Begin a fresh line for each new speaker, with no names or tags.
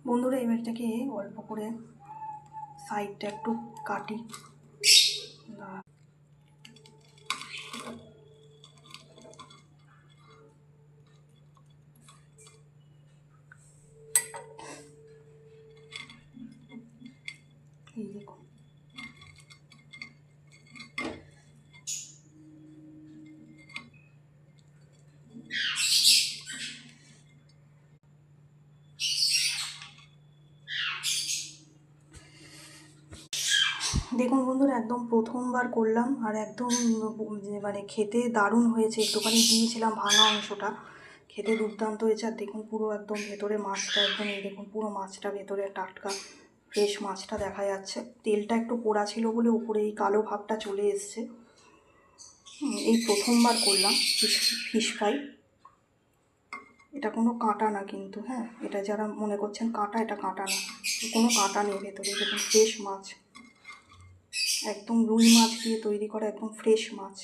বন্ধুরা এবারটাকে অল্প করে সাইডটা একটু কাটি। এই দেখুন, দেখুন বন্ধুরা একদম প্রথমবার করলাম আর একদম মানে খেতে দারুণ হয়েছে। একটুখানি দিয়েছিলাম ভাঙা অংশটা, খেতে দুর্দান্ত হয়েছে। আর দেখুন পুরো একদম ভেতরে মাছটা একদম, এই দেখুন পুরো মাছটা ভেতরে টাটকা ফ্রেশ মাছটা দেখা যাচ্ছে। তেলটা একটু পোড়া ছিল বলে উপরে এই কালো ভাবটা চলে এসছে। এই প্রথমবার করলাম ফিশ ফ্রাই। এটা কোনো কাঁটা না কিন্তু, হ্যাঁ, এটা যারা মনে করছেন কাঁটা, এটা কাঁটা না, কোনো কাঁটা নেই ভেতরে। দেখুন ফ্রেশ মাছ, একদম রুই মাছ দিয়ে তৈরি করা একদম ফ্রেশ মাছ।